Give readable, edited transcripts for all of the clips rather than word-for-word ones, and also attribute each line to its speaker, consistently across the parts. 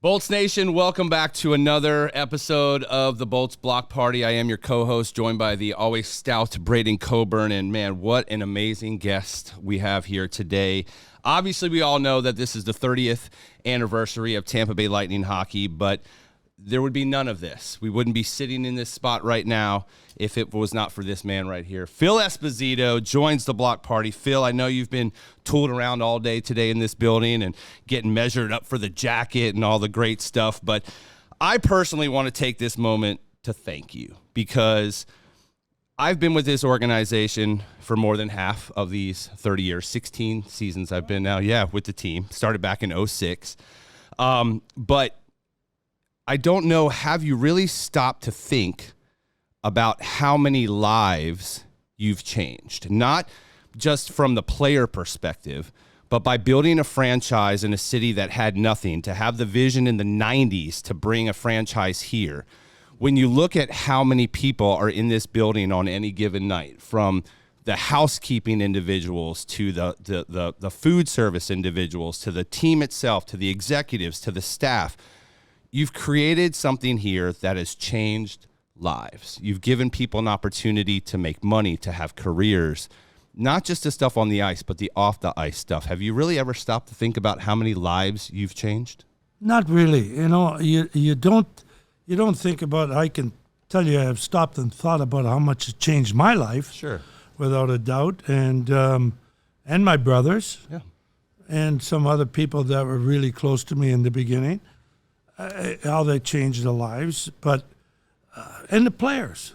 Speaker 1: Bolts Nation, welcome back to another episode of the Bolts Block Party. I am your co-host, joined by the always stout Braydon Coburn, and man, what an amazing guest we have here today. Obviously, we all know that this is the 30th anniversary of Tampa Bay Lightning hockey, but there would be none of this. We wouldn't be sitting in this spot right now if it was not for this man right here. Phil Esposito joins the block party. Phil, I know you've been tooling around all day today in this building and getting measured up for the jacket and all the great stuff, but I personally want to take this moment to thank you because I've been with this organization for more than half of these 30 years, 16 seasons I've been now, with the team. Started back in 2006. But I don't know, have you really stopped to think about how many lives you've changed? Not just from the player perspective, but by building a franchise in a city that had nothing, to have the vision in the 90s to bring a franchise here. When you look at how many people are in this building on any given night, from the housekeeping individuals to the food service individuals, to the team itself, to the executives, to the staff, you've created something here that has changed lives. You've given people an opportunity to make money, to have careers, not just the stuff on the ice, but the off the ice stuff. Have you really ever stopped to think about how many lives you've changed?
Speaker 2: Not really. You know, you don't think about. I can tell you, I've stopped and thought about how much it changed my life.
Speaker 1: Sure,
Speaker 2: without a doubt, and my brothers, and some other people that were really close to me in the beginning. How they changed their lives, but and the players.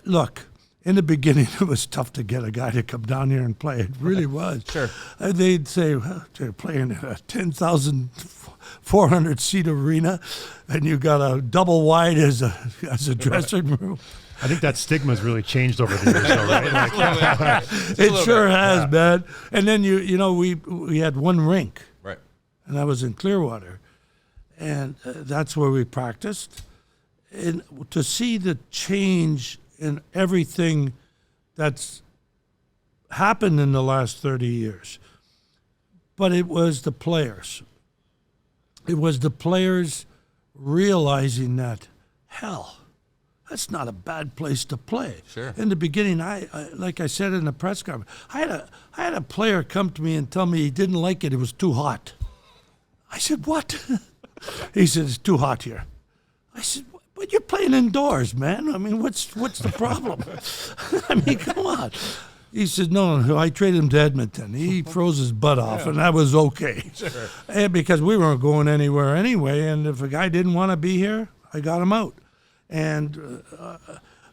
Speaker 2: Look, in the beginning, it was tough to get a guy to come down here and play. It really was.
Speaker 1: Sure.
Speaker 2: They'd say, well, they're playing in a 10,400-seat arena, and you got a double wide as a dressing room.
Speaker 3: I think that stigma's really changed over the years, though, right?
Speaker 2: It sure has, man. And then you know, we had one rink,
Speaker 1: right,
Speaker 2: and that was in Clearwater. And that's where we practiced. And to see the change in everything that's happened in the last 30 years. But it was the players. It was the players realizing that, hell, that's not a bad place to play.
Speaker 1: Sure.
Speaker 2: In the beginning, I like I said in the press conference, I had a player come to me and tell me he didn't like it. It was too hot. I said, what? He said, it's too hot here. I said, but you're playing indoors, man. I mean, what's the problem? I mean, come on. He said, no, I traded him to Edmonton. He froze his butt off, and that was okay.
Speaker 1: Sure.
Speaker 2: And because we weren't going anywhere anyway, and if a guy didn't want to be here, I got him out. And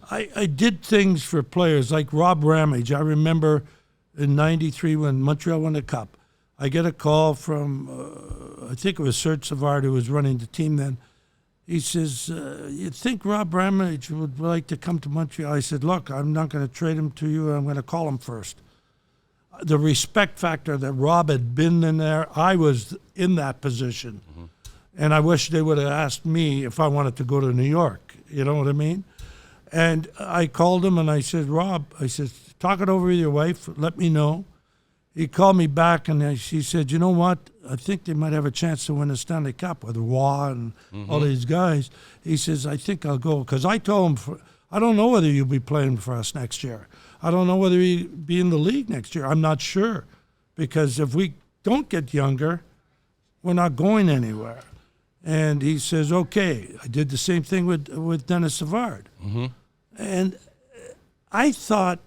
Speaker 2: I did things for players like Rob Ramage. I remember in '93 when Montreal won the Cup, I get a call from, I think it was Serge Savard who was running the team then. He says, you think Rob Ramage would like to come to Montreal? I said, look, I'm not going to trade him to you. I'm going to call him first. The respect factor that Rob had been in there, I was in that position. Mm-hmm. And I wish they would have asked me if I wanted to go to New York. You know what I mean? And I called him and I said, Rob, I said, talk it over with your wife. Let me know. He called me back and he said, you know what? I think they might have a chance to win the Stanley Cup with Roy and all these guys. He says, I think I'll go. Because I told him, I don't know whether you'll be playing for us next year. I don't know whether you'll be in the league next year. I'm not sure. Because if we don't get younger, we're not going anywhere. And he says, okay. I did the same thing with Dennis Savard. Mm-hmm. And I thought,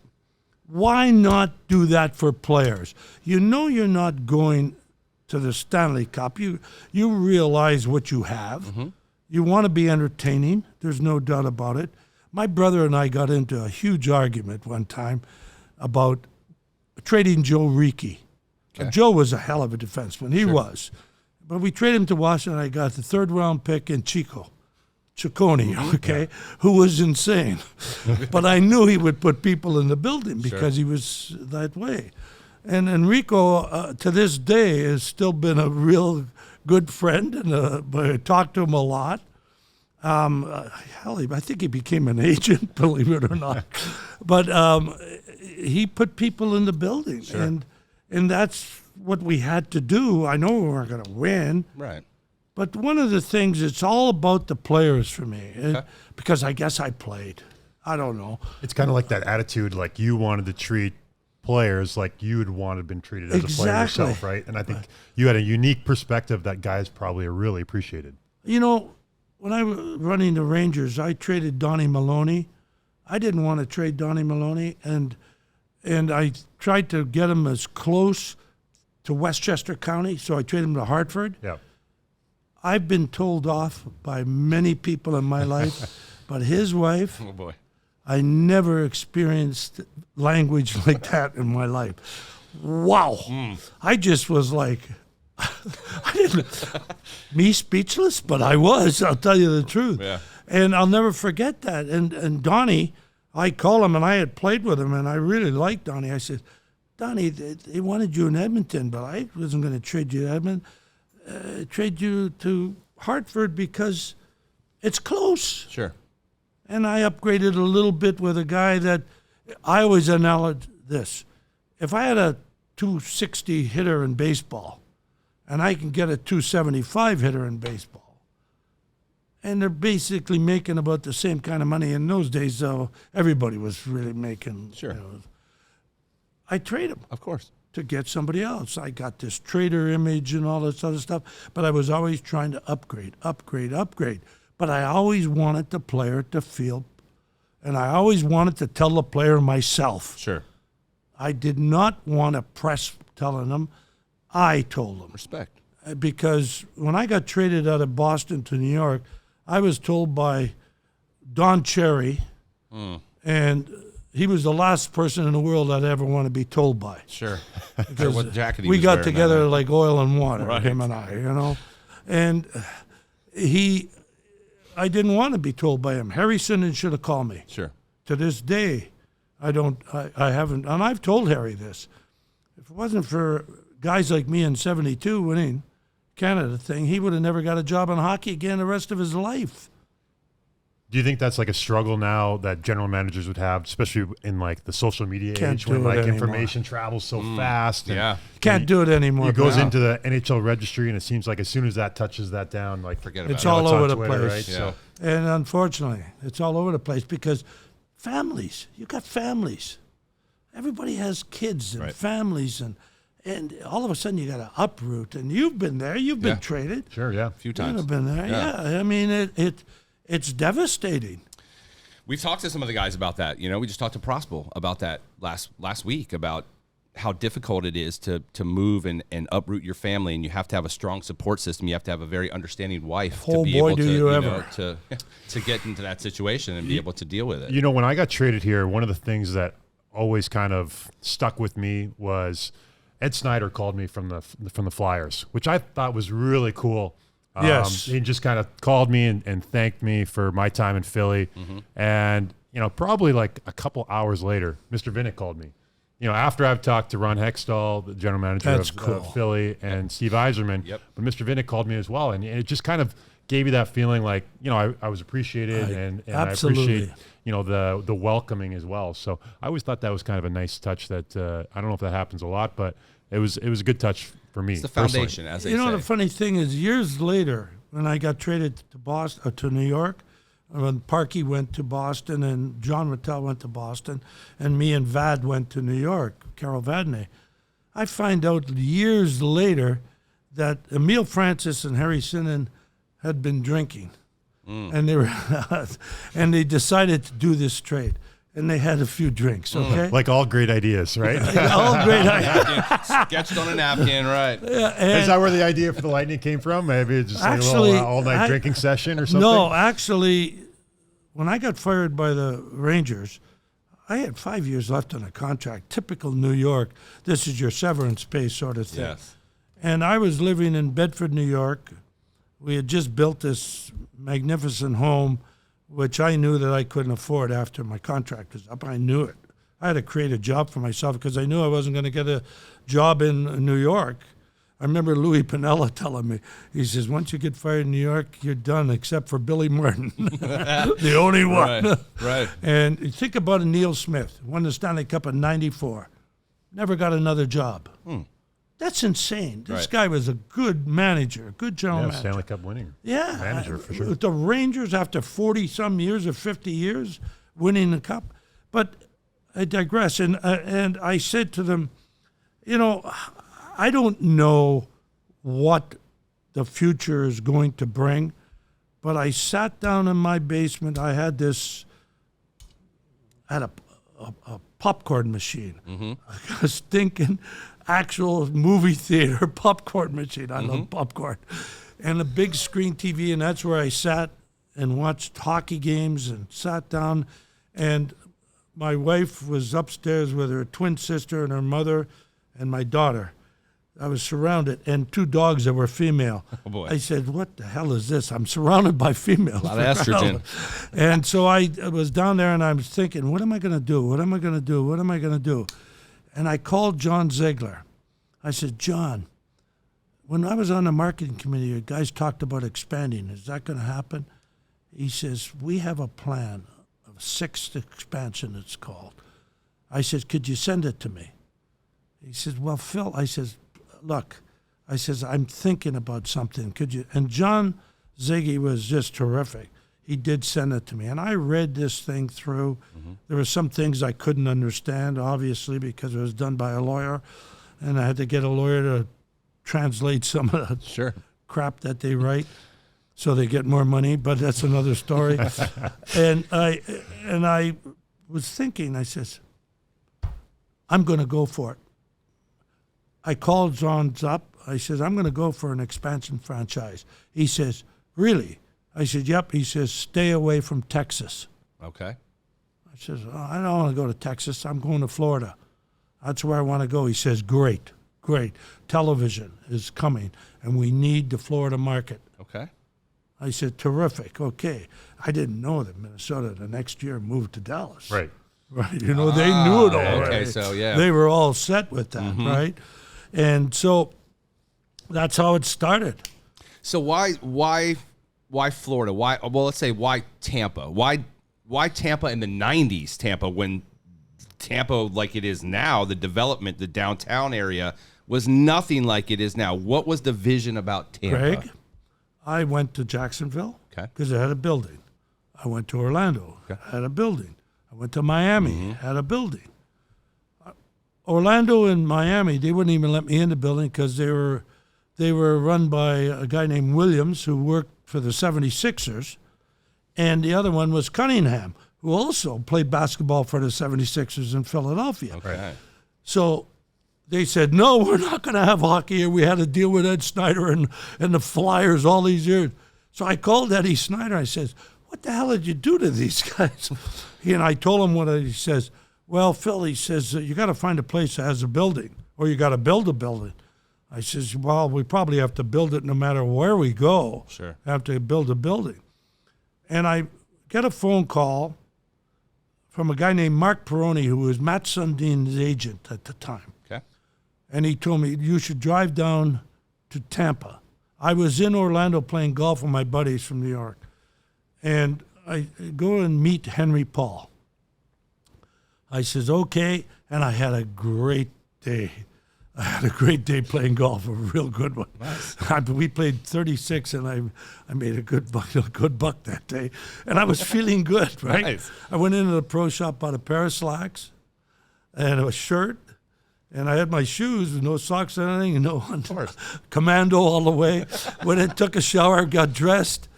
Speaker 2: why not do that for players? You know you're not going to the Stanley Cup. You realize what you have. Mm-hmm. You want to be entertaining. There's no doubt about it. My brother and I got into a huge argument one time about trading Joe Ricci. Okay. Joe was a hell of a defenseman. He was. But we traded him to Washington. I got the third-round pick in Ciccone, okay, who was insane. But I knew he would put people in the building because he was that way. And Enrico, to this day, has still been a real good friend, and I talked to him a lot. I think he became an agent, believe it or not. But he put people in the building, and that's what we had to do. I know we weren't going to win.
Speaker 1: Right.
Speaker 2: But one of the things, it's all about the players for me, because I guess I played. I don't know.
Speaker 3: It's kind of like that attitude, like you wanted to treat players like you'd want to have been treated as a player yourself, right? And I think you had a unique perspective that guys probably really appreciated.
Speaker 2: You know, when I was running the Rangers, I traded Donnie Maloney. I didn't want to trade Donnie Maloney, and I tried to get him as close to Westchester County, so I traded him to Hartford.
Speaker 3: Yeah.
Speaker 2: I've been told off by many people in my life, but his wife,
Speaker 1: Oh, boy.
Speaker 2: I never experienced language like that in my life. Wow. I just was like, me speechless, but I was, I'll tell you the truth.
Speaker 1: Yeah.
Speaker 2: And I'll never forget that. And Donnie, I call him, and I had played with him, and I really liked Donnie. I said, Donnie, they wanted you in Edmonton, but I wasn't going to trade you to Edmonton. Trade you to Hartford because it's close.
Speaker 1: Sure.
Speaker 2: And I upgraded a little bit with a guy that I always analogize this. If I had a 260 hitter in baseball and I can get a 275 hitter in baseball, and they're basically making about the same kind of money in those days, though everybody was really making.
Speaker 1: Sure.
Speaker 2: I trade them.
Speaker 1: Of course.
Speaker 2: To get somebody else. I got this trader image and all this other stuff, but I was always trying to upgrade. But I always wanted the player to feel, and I always wanted to tell the player myself.
Speaker 1: Sure.
Speaker 2: I did not want to press telling them. I told them.
Speaker 1: Respect.
Speaker 2: Because when I got traded out of Boston to New York, I was told by Don Cherry, and he was the last person in the world I'd ever want to be told by.
Speaker 1: Sure.
Speaker 2: Because
Speaker 1: what jacket he
Speaker 2: we
Speaker 1: was
Speaker 2: got
Speaker 1: wearing
Speaker 2: together
Speaker 1: that night.
Speaker 2: like oil and water,
Speaker 1: Right.
Speaker 2: him and I, And I didn't want to be told by him. Harry Sinden should have called me.
Speaker 1: Sure.
Speaker 2: To this day, I haven't, and I've told Harry this. If it wasn't for guys like me in '72 winning Canada thing, he would have never got a job in hockey again the rest of his life.
Speaker 3: Do you think that's like a struggle now that general managers would have, especially in like the social media
Speaker 2: Can't
Speaker 3: age
Speaker 2: do
Speaker 3: when
Speaker 2: it
Speaker 3: like
Speaker 2: anymore.
Speaker 3: information travels so fast? And,
Speaker 1: Yeah.
Speaker 2: Can't do it anymore.
Speaker 3: It goes
Speaker 2: bro.
Speaker 3: into the NHL registry, and it seems like as soon as that touches that down, like
Speaker 1: Forget about
Speaker 2: It's
Speaker 1: it.
Speaker 2: all
Speaker 3: on
Speaker 2: over the
Speaker 3: Twitter,
Speaker 2: place.
Speaker 3: right?
Speaker 1: Yeah.
Speaker 3: So
Speaker 2: And unfortunately, it's all over the place because families, you got families. Everybody has kids and
Speaker 1: Right.
Speaker 2: families, and all of a sudden you got to uproot. And you've been there. You've been
Speaker 1: Yeah.
Speaker 2: traded.
Speaker 3: sure, yeah.
Speaker 1: A few
Speaker 2: You've
Speaker 1: times.
Speaker 2: been there.
Speaker 1: Yeah.
Speaker 2: Yeah. I mean, it's devastating.
Speaker 1: We've talked to some of the guys about that. We just talked to Prospel about that last week, about how difficult it is to move and uproot your family, and you have to have a strong support system. You have to have a very understanding wife
Speaker 2: Oh,
Speaker 1: to be
Speaker 2: boy,
Speaker 1: able
Speaker 2: do
Speaker 1: to,
Speaker 2: you
Speaker 1: know,
Speaker 2: ever.
Speaker 1: to get into that situation and be able to deal with it.
Speaker 3: You know, when I got traded here, one of the things that always kind of stuck with me was Ed Snyder called me from the Flyers, which I thought was really cool.
Speaker 2: Yes.
Speaker 3: He just kind of called me and thanked me for my time in Philly. And, probably like a couple hours later, Mr. Vinnick called me. After I've talked to Ron Hextall, the general manager
Speaker 2: That's
Speaker 3: of
Speaker 2: cool.
Speaker 3: Philly, and Steve Yzerman,
Speaker 1: Yep.
Speaker 3: but Mr. Vinnick called me as well. And it just kind of gave you that feeling like, I was appreciated and I
Speaker 2: Absolutely.
Speaker 3: appreciate, the welcoming as well. So I always thought that was kind of a nice touch that I don't know if that happens a lot, but it was a good touch for me.
Speaker 1: It's the
Speaker 3: personally.
Speaker 1: foundation, as they
Speaker 2: You know,
Speaker 1: say.
Speaker 2: the funny thing is, years later, when I got traded to Boston, to New York, when Parkey went to Boston and John Rattel went to Boston, and me and Vad went to New York, Carol Vadney, I find out years later that Emile Francis and Harry Sinden had been drinking, and they were, and they decided to do this trade, and they had a few drinks. Okay,
Speaker 3: Like all great ideas, right?
Speaker 2: all great ideas.
Speaker 1: Sketched on a napkin, right?
Speaker 3: Is that where the idea for the Lightning came from? Maybe it's just like a
Speaker 2: Actually,
Speaker 3: little all-night
Speaker 2: I-
Speaker 3: drinking session or something?
Speaker 2: No, actually, when I got fired by the Rangers, I had 5 years left on a contract. Typical New York. This is your severance pay sort of thing.
Speaker 1: Yes.
Speaker 2: And I was living in Bedford, New York. We had just built this magnificent home, which I knew that I couldn't afford after my contract was up. I knew it. I had to create a job for myself because I knew I wasn't going to get a job in New York. I remember Louis Piniella telling me, he says, once you get fired in New York, you're done, except for Billy Martin, the only one.
Speaker 1: Right, right.
Speaker 2: And you think about a Neil Smith, won the Stanley Cup in '94, never got another job. That's insane. This
Speaker 1: Right.
Speaker 2: guy was a good manager, good general
Speaker 3: Yeah,
Speaker 2: manager.
Speaker 3: Stanley Cup winning.
Speaker 2: Yeah.
Speaker 3: Manager, for sure.
Speaker 2: With the Rangers, after 40-some years or 50 years, winning the Cup. But I digress. And I said to them, I don't know what the future is going to bring, but I sat down in my basement. I had a popcorn machine. A stinking actual movie theater popcorn machine. I love popcorn. And a big screen TV, and that's where I sat and watched hockey games and sat down. And my wife was upstairs with her twin sister and her mother and my daughter. I was surrounded, and 2 dogs that were female.
Speaker 1: Oh, boy.
Speaker 2: I said, what the hell is this? I'm surrounded by females.
Speaker 1: A lot of estrogen.
Speaker 2: And so I was down there, and I was thinking, what am I going to do? What am I going to do? What am I going to do? And I called John Ziegler. I said, John, when I was on the marketing committee, you guys talked about expanding. Is that going to happen? He says, we have a plan of 6th expansion, it's called. I said, could you send it to me? He says, well, Phil, I says, look, I says, I'm thinking about something. Could you? And John Ziggy was just terrific. He did send it to me. And I read this thing through. There were some things I couldn't understand, obviously, because it was done by a lawyer. And I had to get a lawyer to translate some of the
Speaker 1: Sure.
Speaker 2: crap that they write so they get more money, but that's another story. and I was thinking, I says, I'm going to go for it. I called John's up. I says, I'm going to go for an expansion franchise. He says, really? I said, yep. He says, stay away from Texas.
Speaker 1: Okay.
Speaker 2: I says, oh, I don't want to go to Texas. I'm going to Florida. That's where I want to go. He says, great. Television is coming, and we need the Florida market.
Speaker 1: Okay.
Speaker 2: I said, terrific. Okay. I didn't know that Minnesota the next year moved to Dallas.
Speaker 3: Right.
Speaker 2: Right. They knew it all.
Speaker 1: Okay, so yeah.
Speaker 2: They were all set with that, right? And so that's how it started.
Speaker 1: So why Florida? Let's say why Tampa? Why Tampa in the 90s, Tampa, when Tampa like it is now, the development, the downtown area was nothing like it is now. What was the vision about Tampa?
Speaker 2: Craig, I went to Jacksonville because it had a building. I went to Orlando, had a building. I went to Miami, had a building. Orlando and Miami, they wouldn't even let me in the building because they were run by a guy named Williams who worked for the 76ers, and the other one was Cunningham, who also played basketball for the 76ers in Philadelphia.
Speaker 1: Okay.
Speaker 2: So they said, no, we're not going to have hockey here. We had to deal with Ed Snyder and the Flyers all these years. So I called Eddie Snyder. I says, what the hell did you do to these guys? And I told him he says, well, Phil, he says, you got to find a place that has a building, or you got to build a building. I says, well, we probably have to build it no matter where we go.
Speaker 1: Sure.
Speaker 2: Have to build a building. And I get a phone call from a guy named Mark Peroni, who was Matt Sundin's agent at the time.
Speaker 1: Okay.
Speaker 2: And he told me, you should drive down to Tampa. I was in Orlando playing golf with my buddies from New York. And I go and meet Henry Paul. I says, okay. And I had a great day. I had a great day playing golf, a real good one.
Speaker 1: Nice.
Speaker 2: We played 36, and I made a good buck that day. And I was feeling good, right?
Speaker 1: Nice.
Speaker 2: I went into the pro shop, bought a pair of slacks and a shirt, and I had my shoes with no socks or anything, and no commando all the way. Went in, took a shower, got dressed,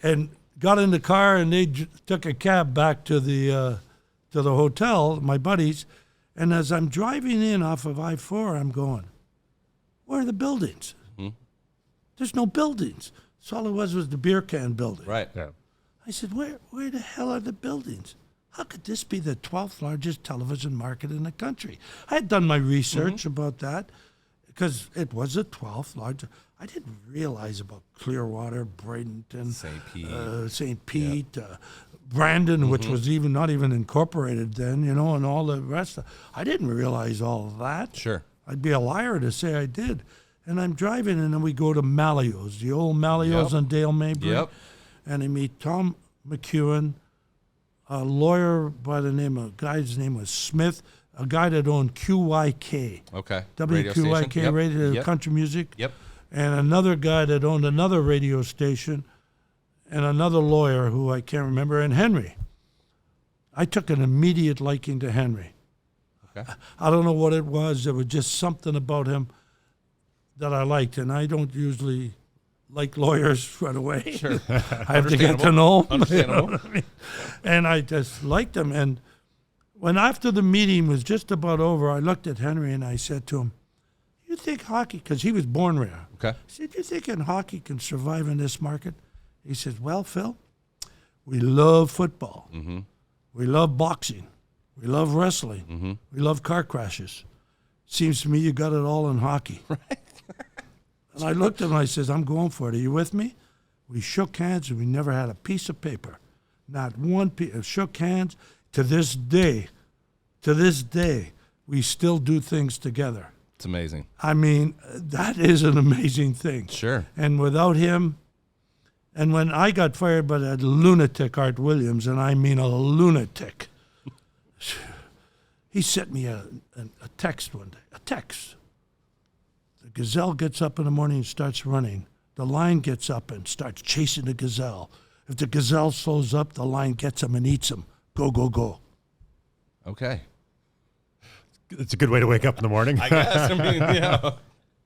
Speaker 2: and got in the car, and they took a cab back to the hotel, my buddies. And as I'm driving in off of I-4, I'm going, where are the buildings? There's no buildings. So all it was the beer can building.
Speaker 1: Right.
Speaker 3: Yeah.
Speaker 2: I said, where the hell are the buildings? How could this be the 12th largest television market in the country? I had done my research about that because it was the 12th largest. I didn't realize about Clearwater, Bradenton, St. Pete, Brandon, which was not even incorporated then, and all the rest. I didn't realize all of that.
Speaker 1: Sure.
Speaker 2: I'd be a liar to say I did. And I'm driving, and then we go to Malio's, the old Malio's on Dale Mabry.
Speaker 1: Yep.
Speaker 2: And I meet Tom McEwen, a lawyer by the guy's name was Smith, a guy that owned QYK.
Speaker 1: Okay.
Speaker 2: WQYK radio
Speaker 1: Yep.
Speaker 2: country music.
Speaker 1: Yep.
Speaker 2: And another guy that owned another radio station, and another lawyer who I can't remember, and Henry. I took an immediate liking to Henry.
Speaker 1: Okay.
Speaker 2: I don't know what it was. There was just something about him that I liked, and I don't usually like lawyers right away.
Speaker 1: Sure.
Speaker 2: I have to get to know him.
Speaker 1: Understandable.
Speaker 2: You know what I mean? And I just liked him. And when after the meeting was just about over, I looked at Henry and I said to him, "You think hockey?" Because he was born rare.
Speaker 1: Okay.
Speaker 2: I said, "You think hockey can survive in this market?" He says, "Well, Phil, we love football.
Speaker 1: Mm-hmm.
Speaker 2: We love boxing. We love wrestling.
Speaker 1: Mm-hmm.
Speaker 2: We love car crashes. Seems to me you got it all in hockey." Right. And I looked at him and I says, "I'm going for it. Are you with me?" We shook hands and we never had a piece of paper. Not one piece. Shook hands. To this day, we still do things together.
Speaker 1: It's amazing.
Speaker 2: I mean, that is an amazing thing.
Speaker 1: Sure.
Speaker 2: And without him, and when I got fired by that lunatic Art Williams, and I mean a lunatic, he sent me a text one day, a text. The gazelle gets up in the morning and starts running. The lion gets up and starts chasing the gazelle. If the gazelle slows up, the lion gets him and eats him. Go, go, go.
Speaker 1: Okay.
Speaker 3: It's a good way to wake up in the morning.
Speaker 1: I guess. I mean, yeah.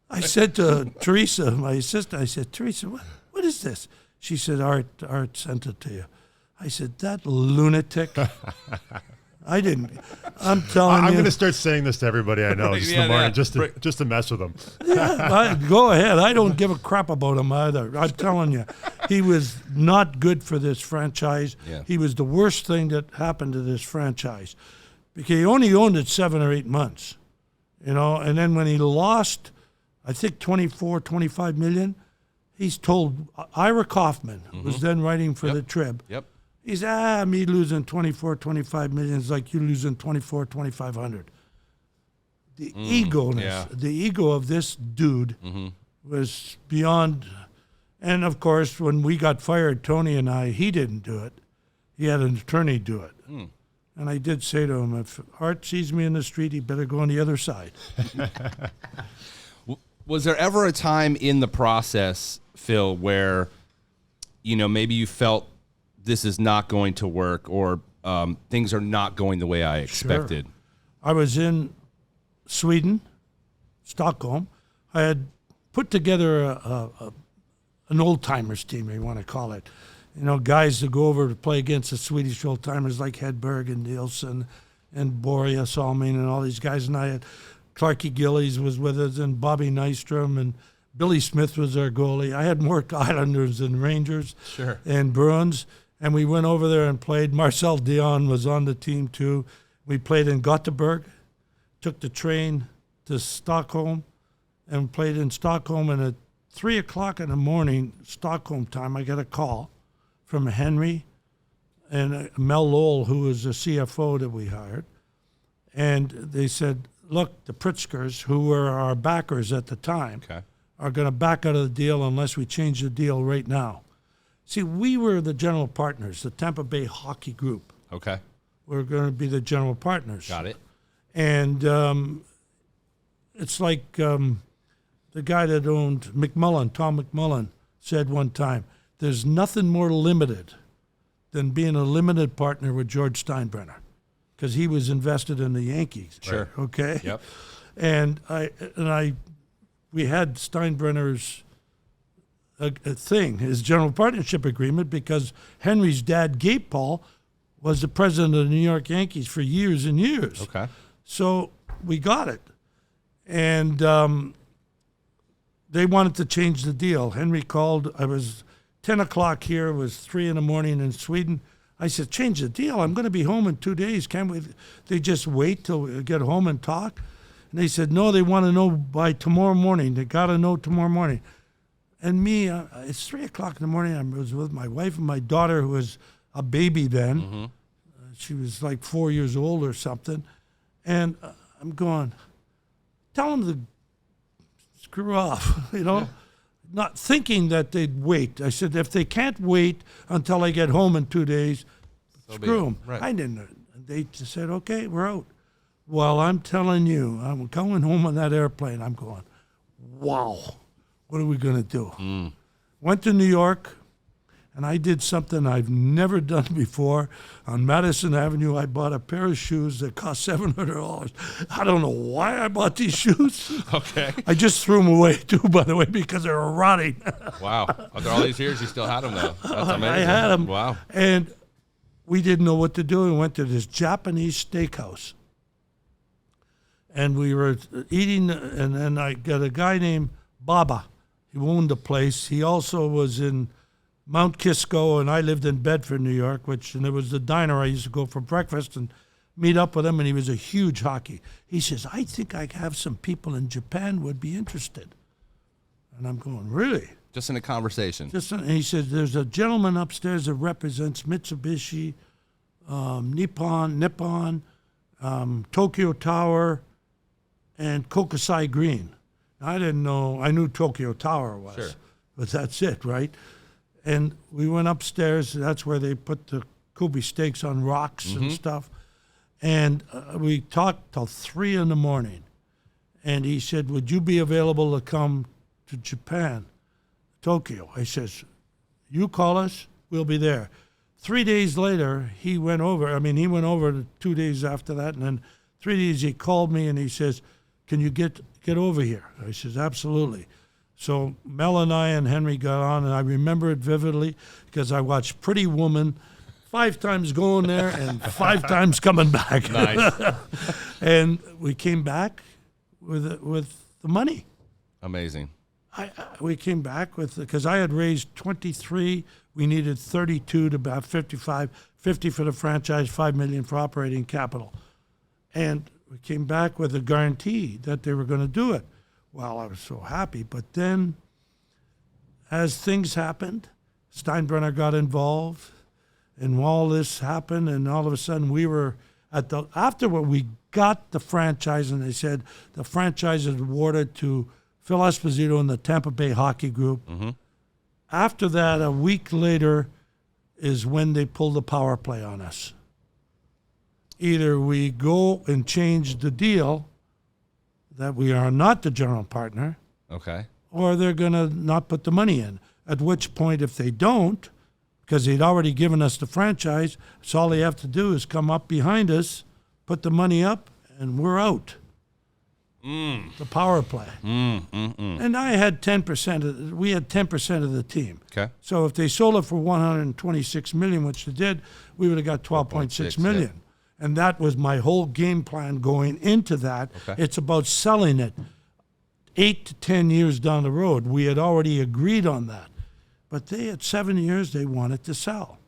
Speaker 2: I said to Teresa, my assistant, I said, "Teresa, what is this?" She said, Art sent it to you. I said, "That lunatic." I didn't. I'm telling you.
Speaker 3: I'm going to start saying this to everybody I know just in the morning, just to mess with them.
Speaker 2: Yeah, go ahead. I don't give a crap about him either. I'm telling you, he was not good for this franchise.
Speaker 1: Yeah.
Speaker 2: He was the worst thing that happened to this franchise because he only owned it 7 or 8 months, you know. And then when he lost, I think 24-25 million, he's told Ira Kaufman, who was then writing for the Trib.
Speaker 1: Yep.
Speaker 2: He's, me losing 24-25 million is like you losing 24-2500. The the ego of this dude was beyond. And of course, when we got fired, Tony and I, he didn't do it. He had an attorney do it. And I did say to him, if Art sees me in the street, he better go on the other side.
Speaker 1: Was there ever a time in the process, Phil, where, you know, maybe you felt this is not going to work or things are not going the way I expected?
Speaker 2: Sure. I was in Sweden, Stockholm. I had put together an old-timers team, you want to call it. You know, guys that go over to play against the Swedish old-timers like Hedberg and Nielsen and Boria Salming and all these guys. And I had Clarkie Gillies was with us and Bobby Nystrom and Billy Smith was our goalie. I had more Islanders than Rangers and Bruins. And we went over there and played. Marcel Dion was on the team too. We played in Gothenburg, took the train to Stockholm, and played in Stockholm. And at 3 o'clock in the morning, Stockholm time, I got a call from Henry and Mel Lowell, who was the CFO that we hired. And they said, "Look, the Pritzkers, who were our backers at the time, are going to back out of the deal unless we change the deal right now." See, we were the general partners, the Tampa Bay Hockey Group.
Speaker 1: Okay.
Speaker 2: We're going to be the general partners.
Speaker 1: Got it.
Speaker 2: And it's like the guy that owned McMullen, Tom McMullen, said one time, there's nothing more limited than being a limited partner with George Steinbrenner because he was invested in the Yankees.
Speaker 1: Sure.
Speaker 2: Okay?
Speaker 1: Yep.
Speaker 2: And we had Steinbrenner's a thing, his general partnership agreement, because Henry's dad, Gabe Paul, was the president of the New York Yankees for years and years.
Speaker 1: Okay.
Speaker 2: So we got it. And they wanted to change the deal. Henry called. I was 10 o'clock here. It was 3 in the morning in Sweden. I said, "Change the deal. I'm going to be home in 2 days. Can't we?" They just wait till we get home and talk. And they said, "No, they want to know by tomorrow morning. They got to know tomorrow morning." And me, it's 3 o'clock in the morning. I was with my wife and my daughter, who was a baby then. She was like 4 years old or something. And I'm going, tell them to screw off, you know, not thinking that they'd wait. I said, if they can't wait until I get home in 2 days, screw them.
Speaker 1: Right.
Speaker 2: I didn't. They just said, okay, we're out. Well, I'm telling you, I'm going home on that airplane. I'm going, wow, what are we going to do? Went to New York, and I did something I've never done before. On Madison Avenue, I bought a pair of shoes that cost $700. I don't know why I bought these shoes.
Speaker 1: Okay.
Speaker 2: I just threw them away, too, by the way, because they were rotting.
Speaker 1: Wow. After all these years, you still had them, though. That's amazing.
Speaker 2: I had them.
Speaker 1: Wow.
Speaker 2: And we didn't know what to do. We went to this Japanese steakhouse. And we were eating, and then I got a guy named Baba. He owned the place. He also was in Mount Kisco, and I lived in Bedford, New York, and there was the diner I used to go for breakfast and meet up with him, and he was a huge hockey. He says, I think I have some people in Japan would be interested. And I'm going, really?
Speaker 1: Just in a conversation.
Speaker 2: And he says, there's a gentleman upstairs that represents Mitsubishi, Nippon, Tokyo Tower, and Kokusai Green. I didn't know. I knew Tokyo Tower was,
Speaker 1: Sure.
Speaker 2: but that's it, right? And we went upstairs. That's where they put the Kobe steaks on rocks and stuff. And we talked till 3 a.m. And he said, would you be available to come to Japan, Tokyo? I says, you call us, we'll be there. 3 days later, he went over. He went over 2 days after that. And then 3 days, he called me and he says, can you get over here? I says, absolutely. So Mel and I and Henry got on, and I remember it vividly because I watched Pretty Woman 5 times going there and 5 times coming back.
Speaker 1: Nice.
Speaker 2: And we came back with the money.
Speaker 1: Amazing.
Speaker 2: We came back because I had raised 23. We needed 32 to about 55, 50 for the franchise, $5 million for operating capital. And we came back with a guarantee that they were going to do it. Well, I was so happy. But then, as things happened, Steinbrenner got involved, and all this happened, and all of a sudden we were afterward we got the franchise, and they said the franchise is awarded to Phil Esposito and the Tampa Bay Hockey Group.
Speaker 1: Mm-hmm.
Speaker 2: After that, a week later, is when they pulled the power play on us. Either we go and change the deal that we are not the general partner,
Speaker 1: Okay.
Speaker 2: or they're going to not put the money in. At which point, if they don't, because they'd already given us the franchise, so all they have to do is come up behind us, put the money up, and we're out. The power play. And I had 10%. We had 10% of the team.
Speaker 1: Okay.
Speaker 2: So if they sold it for $126 million, which they did, we would have got $12.6 million.
Speaker 1: Yeah.
Speaker 2: And that was my whole game plan going into that.
Speaker 1: Okay.
Speaker 2: It's about selling it 8 to 10 years down the road. We had already agreed on that. But they had 7 years they wanted to sell.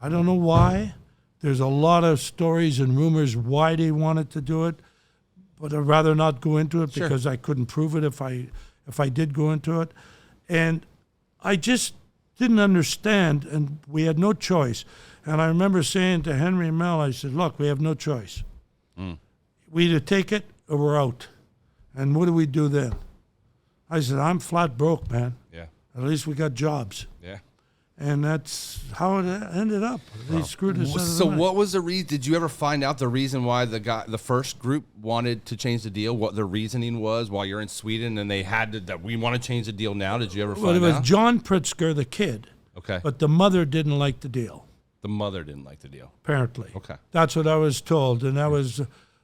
Speaker 2: I don't know why. There's a lot of stories and rumors why they wanted to do it, but I'd rather not go into it
Speaker 1: Sure.
Speaker 2: because I couldn't prove it if I did go into it. And I just didn't understand, and we had no choice. And I remember saying to Henry and Mel, I said, look, we have no choice. We either take it or we're out. And what do we do then? I said, I'm flat broke, man.
Speaker 1: Yeah.
Speaker 2: At least we got jobs.
Speaker 1: Yeah.
Speaker 2: And that's how it ended up. They screwed us out of the
Speaker 1: So
Speaker 2: money.
Speaker 1: what was the reason? Did you ever find out the reason why the first group wanted to change the deal? What the reasoning was while you're in Sweden and they had to, that we want to change the deal now? Did you ever find out?
Speaker 2: Well, it was John Pritzker, the kid.
Speaker 1: Okay.
Speaker 2: But the mother didn't like the deal,
Speaker 1: The mother didn't like the deal.
Speaker 2: apparently.
Speaker 1: Okay.
Speaker 2: That's what I was told. And that was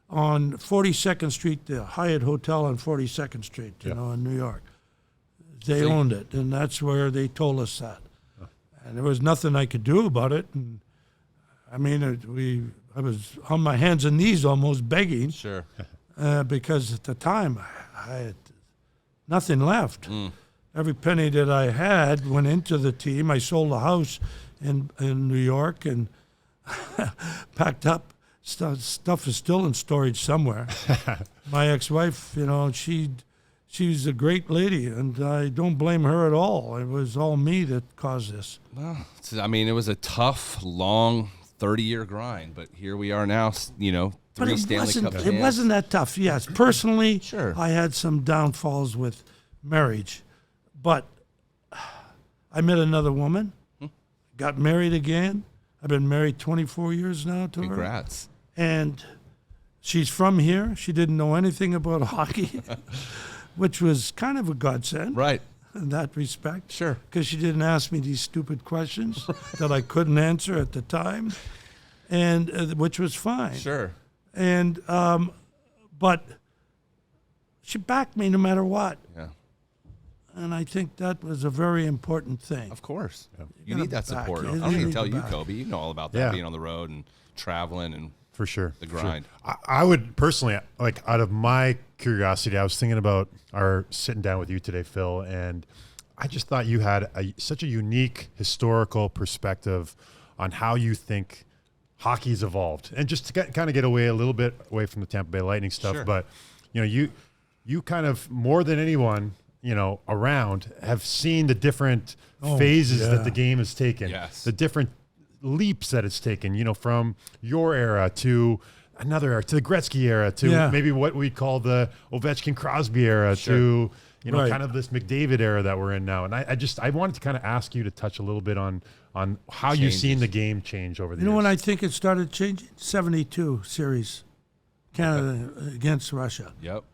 Speaker 2: on 42nd Street, the Hyatt Hotel on 42nd Street, you know, in New York. They owned it, and that's where they told us that. And there was nothing I could do about it. And I mean, I was on my hands and knees almost begging
Speaker 1: Sure.
Speaker 2: because at the time I had nothing left. Every penny that I had went into the team. I sold a house in New York and packed up. Stuff is still in storage somewhere. My ex-wife, you know, she's a great lady, and I don't blame her at all. It was all me that caused this.
Speaker 1: Well, I mean, it was a tough, long, 30-year grind, but here we are now, you know,
Speaker 2: But
Speaker 1: three
Speaker 2: it
Speaker 1: Stanley
Speaker 2: wasn't,
Speaker 1: Cup
Speaker 2: it
Speaker 1: champs.
Speaker 2: wasn't that tough. Yes, personally,
Speaker 1: Sure.
Speaker 2: I had some downfalls with marriage, but I met another woman, got married again. I've been married 24 years now to her.
Speaker 1: Congrats.
Speaker 2: And She's from here. She didn't know anything about hockey, which was kind of a godsend.
Speaker 1: Right.
Speaker 2: In that respect.
Speaker 1: Sure.
Speaker 2: Because she didn't ask me these stupid questions that I couldn't answer at the time, and which was fine.
Speaker 1: Sure.
Speaker 2: And but she backed me no matter what.
Speaker 1: Yeah.
Speaker 2: And I think that was a very important thing.
Speaker 1: Of course.
Speaker 3: Yeah.
Speaker 1: You need that
Speaker 2: back.
Speaker 1: support.
Speaker 2: You
Speaker 1: I don't even
Speaker 2: need
Speaker 1: tell
Speaker 2: the
Speaker 1: you,
Speaker 2: back.
Speaker 1: Kobe. You know all about that,
Speaker 3: Yeah.
Speaker 1: being on the road and traveling and
Speaker 3: For sure.
Speaker 1: the grind.
Speaker 3: Sure. I would personally, like, out of my curiosity, I was thinking about our sitting down with you today, Phil, and I just thought you had such a unique historical perspective on how you think hockey's evolved. And just to kind of get away a little bit away from the Tampa Bay Lightning stuff,
Speaker 1: Sure.
Speaker 3: but you kind of, more than anyone, around, have seen the different phases that the game has taken.
Speaker 1: Yes.
Speaker 3: The different leaps that it's taken, from your era to another era, to the Gretzky era, to maybe what we call the Ovechkin Crosby era, to
Speaker 2: Right.
Speaker 3: kind of this McDavid era that we're in now. And I wanted to kind of ask you to touch a little bit on how you've seen the game change over the
Speaker 2: You know
Speaker 3: years.
Speaker 2: when I think it started changing? 72 series, Canada against Russia.
Speaker 1: Yep.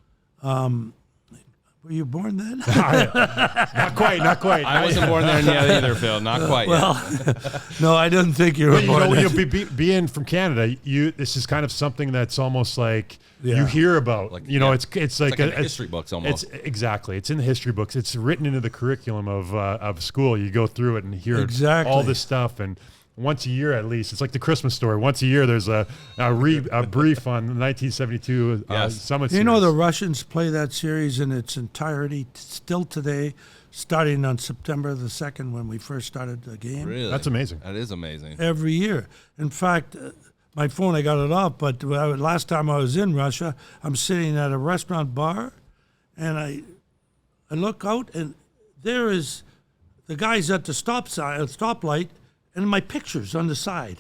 Speaker 2: Were you born then?
Speaker 3: Not quite.
Speaker 1: I wasn't born there yet either, Phil. Not quite yet.
Speaker 2: Well, no, I didn't think you were born then.
Speaker 3: Being from Canada, this is kind of something that's almost like you
Speaker 2: Yeah.
Speaker 3: hear about.
Speaker 1: Like,
Speaker 3: it's like
Speaker 1: in the history books almost.
Speaker 3: Exactly. It's in the history books. It's written into the curriculum of school. You go through it and hear
Speaker 2: Exactly.
Speaker 3: all this stuff. And once a year, at least, it's like the Christmas story. Once a year, there's a brief on the 1972 Summit Series.
Speaker 2: You know the Russians play that series in its entirety still today, starting on September the 2nd when we first started the game.
Speaker 1: Really?
Speaker 3: That's amazing.
Speaker 1: That is amazing.
Speaker 2: Every year. In fact, my phone, I got it off, but last time I was in Russia, I'm sitting at a restaurant bar, and I look out, and there is the guys at the stoplight, and my pictures on the side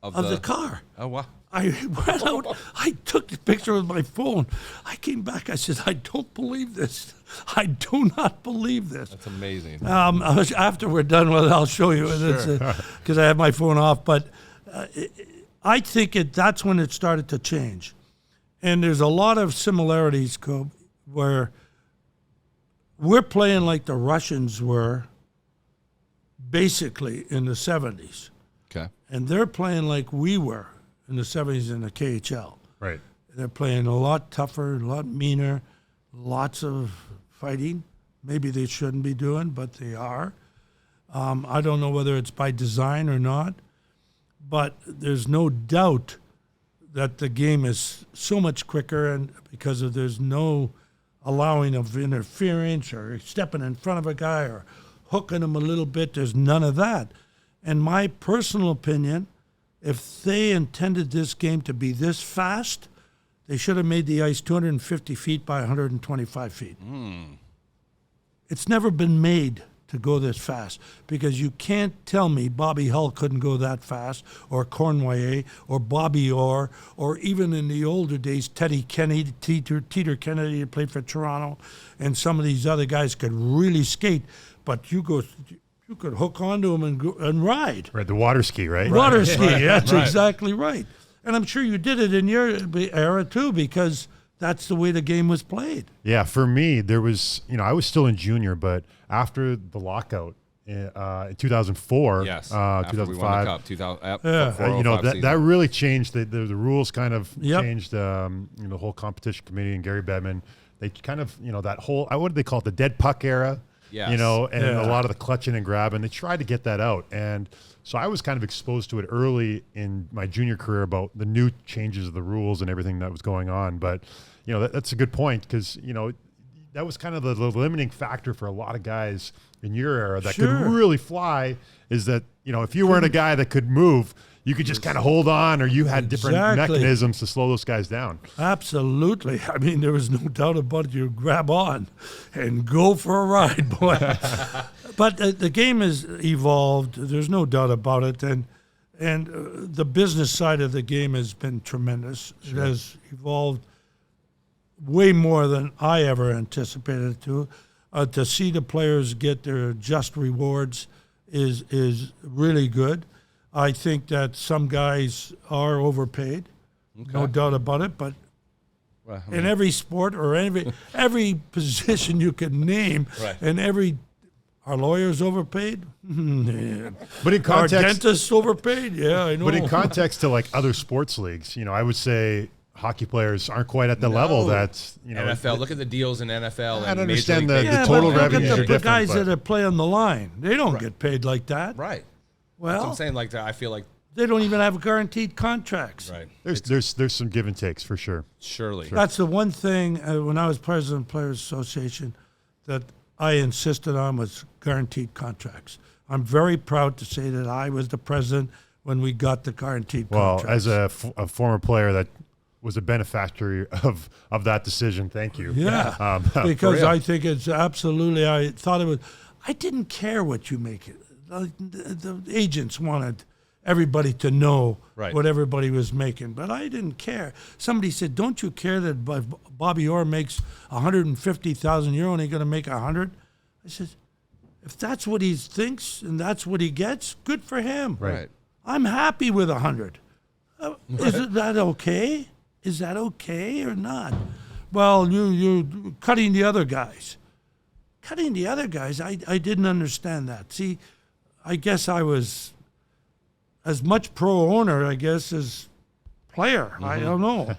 Speaker 2: of the car.
Speaker 1: Oh, wow.
Speaker 2: I went out, I took the picture with my phone. I came back, I said, I don't believe this. I do not believe this.
Speaker 1: That's amazing.
Speaker 2: After we're done with it, I'll show you because I have my phone off. But I think that's when it started to change. And there's a lot of similarities, Cobe, where we're playing like the Russians were basically in the 70s.
Speaker 1: Okay.
Speaker 2: And they're playing like we were in the 70s in the KHL.
Speaker 3: Right.
Speaker 2: They're playing a lot tougher, a lot meaner, lots of fighting. Maybe they shouldn't be doing, but they are. I don't know whether it's by design or not, but there's no doubt that the game is so much quicker, and because there's no allowing of interference or stepping in front of a guy or hooking him a little bit. There's none of that. And my personal opinion, if they intended this game to be this fast, they should have made the ice 250 feet by 125 feet. It's never been made to go this fast, because you can't tell me Bobby Hull couldn't go that fast, or Cornway, or Bobby Orr, or even in the older days, Teddy Kennedy, Teeter Kennedy, who played for Toronto, and some of these other guys could really skate, but you could hook onto them and ride.
Speaker 3: Right, the water ski, right?
Speaker 2: Water ski, that's
Speaker 1: Right.
Speaker 2: exactly right. And I'm sure you did it in your era too, because that's the way the game was played.
Speaker 3: Yeah, for me, there was, I was still in junior, but after the lockout in 2004,
Speaker 1: Yes. After we won the
Speaker 3: 2005,
Speaker 1: cup, 2000.
Speaker 2: Yeah.
Speaker 1: 405 season.
Speaker 3: that really changed. The rules kind of
Speaker 2: Yep.
Speaker 3: changed. The whole competition committee and Gary Bettman, they kind of, that whole, what do they call it, the dead puck era?
Speaker 1: Yes.
Speaker 3: And
Speaker 2: Yeah.
Speaker 3: a lot of the clutching and grabbing. They tried to get that out, and so I was kind of exposed to it early in my junior career about the new changes of the rules and everything that was going on. But that's a good point, because that was kind of the limiting factor for a lot of guys in your era that
Speaker 2: Sure.
Speaker 3: could really fly. Is that if you weren't a guy that could move, you could just kind of hold on, or you had different
Speaker 2: Exactly.
Speaker 3: mechanisms to slow those guys down.
Speaker 2: Absolutely. I mean, there was no doubt about it. You grab on and go for a ride, boy. But the game has evolved. There's no doubt about it. And the business side of the game has been tremendous. It has evolved way more than I ever anticipated it to. To see the players get their just rewards is really good. I think that some guys are overpaid. no doubt about it. But
Speaker 1: Well,
Speaker 2: in every sport or every position you can name,
Speaker 1: Right.
Speaker 2: and our lawyers overpaid.
Speaker 3: But in
Speaker 2: Our
Speaker 3: context,
Speaker 2: dentists overpaid. Yeah, I know.
Speaker 3: but in context to like other sports leagues, I would say hockey players aren't quite at the level that
Speaker 1: NFL. Look at the deals in NFL.
Speaker 3: I
Speaker 1: and
Speaker 3: understand
Speaker 1: Major League
Speaker 3: the
Speaker 2: yeah,
Speaker 1: Baseball.
Speaker 3: total
Speaker 2: but look
Speaker 3: revenues
Speaker 2: at
Speaker 3: are
Speaker 2: the
Speaker 3: different,
Speaker 2: guys
Speaker 3: but-
Speaker 2: that play on the line. They don't get paid like that.
Speaker 1: Right. That's what I'm
Speaker 2: Well,
Speaker 1: saying. Like that, I feel like
Speaker 2: they don't even have guaranteed contracts.
Speaker 1: right.
Speaker 3: there's some give and takes for sure.
Speaker 1: Surely.
Speaker 2: That's the one thing when I was president of the Players Association that I insisted on was guaranteed contracts. I'm very proud to say that I was the president when we got the guaranteed
Speaker 3: Well,
Speaker 2: contracts.
Speaker 3: as a former player that was a benefactor of that decision, thank you.
Speaker 2: Yeah,
Speaker 3: For
Speaker 2: because
Speaker 3: real.
Speaker 2: I think it's absolutely. I thought it was. I didn't care what you make it. The agents wanted everybody to know
Speaker 1: Right.
Speaker 2: what everybody was making, but I didn't care. Somebody said, "Don't you care that Bobby Orr makes 150,000 euro and he's going to make 100?" I said, "If that's what he thinks and that's what he gets, good for him.
Speaker 1: Right.
Speaker 2: I'm happy with 100. That okay? Is that okay or not?" Well, you're cutting the other guys. Cutting the other guys, I didn't understand that. See, I guess I was as much pro owner, I guess, as player. I don't know.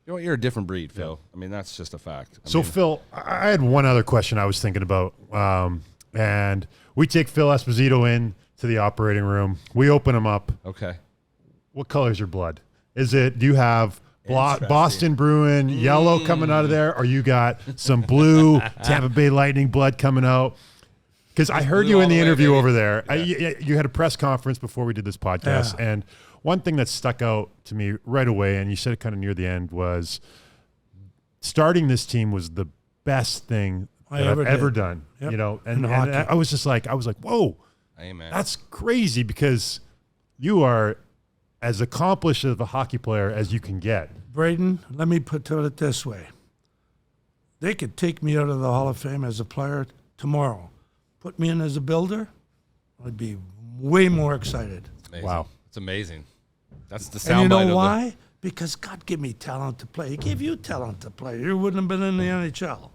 Speaker 1: You know what? You're a different breed, Phil. I mean, that's just a fact. I
Speaker 3: So,
Speaker 1: mean,
Speaker 3: Phil, I had one other question I was thinking about. And we take Phil Esposito in to the operating room. We open him up.
Speaker 1: okay.
Speaker 3: What color is your blood? Do you have
Speaker 1: Interesting.
Speaker 3: Boston Bruin yellow coming out of there, or you got some blue Tampa Bay Lightning blood coming out? Because I heard
Speaker 1: blue
Speaker 3: you
Speaker 1: all
Speaker 3: in the
Speaker 1: the way,
Speaker 3: interview
Speaker 1: baby.
Speaker 3: over there.
Speaker 1: Yeah.
Speaker 3: You had a press conference before we did this podcast,
Speaker 2: Yeah.
Speaker 3: and one thing that stuck out to me right away, and you said it kind of near the end, was starting this team was the best thing
Speaker 2: I
Speaker 3: that I've
Speaker 2: ever
Speaker 3: ever
Speaker 2: did.
Speaker 3: done.
Speaker 2: Yep.
Speaker 3: And
Speaker 2: In hockey.
Speaker 3: I was like, whoa,
Speaker 1: Amen.
Speaker 3: that's crazy, because you are as accomplished of a hockey player as you can get.
Speaker 2: Braydon, let me put it this way. They could take me out of the Hall of Fame as a player tomorrow. Put me in as a builder, I'd be way more excited.
Speaker 1: Amazing.
Speaker 3: Wow.
Speaker 1: It's amazing. That's the
Speaker 2: And you
Speaker 1: soundbite
Speaker 2: know
Speaker 1: of
Speaker 2: why? Because God gave me talent to play. He gave you talent to play. You wouldn't have been in the NHL.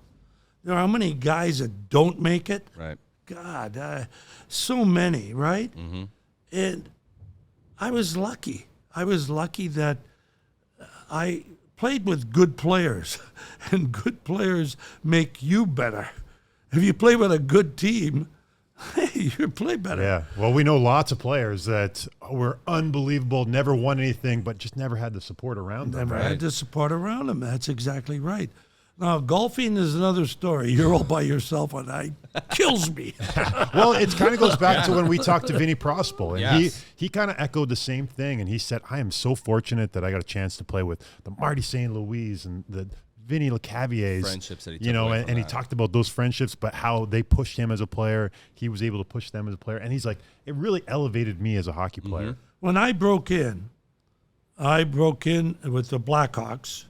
Speaker 2: There are how many guys that don't make it?
Speaker 1: the right.
Speaker 2: God, so many, right?
Speaker 1: Mm-hmm.
Speaker 2: And I was lucky. I was lucky that I played with good players, and good players make you better. If you play with a good team, hey, you play better.
Speaker 3: Yeah. Well, we know lots of players that were unbelievable, never won anything, but just never had the support around them.
Speaker 2: Never
Speaker 3: right?
Speaker 2: had the support around them. That's exactly right. Now, golfing is another story. You're all by yourself, and that kills me.
Speaker 3: Well, it kind of goes back to when we talked to Vinny Prospel, and
Speaker 1: Yes.
Speaker 3: he kind of echoed the same thing, and he said, "I am so fortunate that I got a chance to play with the Marty St. and the Vinny Lecavaliers,
Speaker 1: Friendships that he took
Speaker 3: you know,
Speaker 1: away
Speaker 3: and,
Speaker 1: from
Speaker 3: and he
Speaker 1: that.
Speaker 3: talked about those friendships, but how they pushed him as a player. He was able to push them as a player, and he's like, it really elevated me as a hockey player.
Speaker 2: When I broke in with the Blackhawks.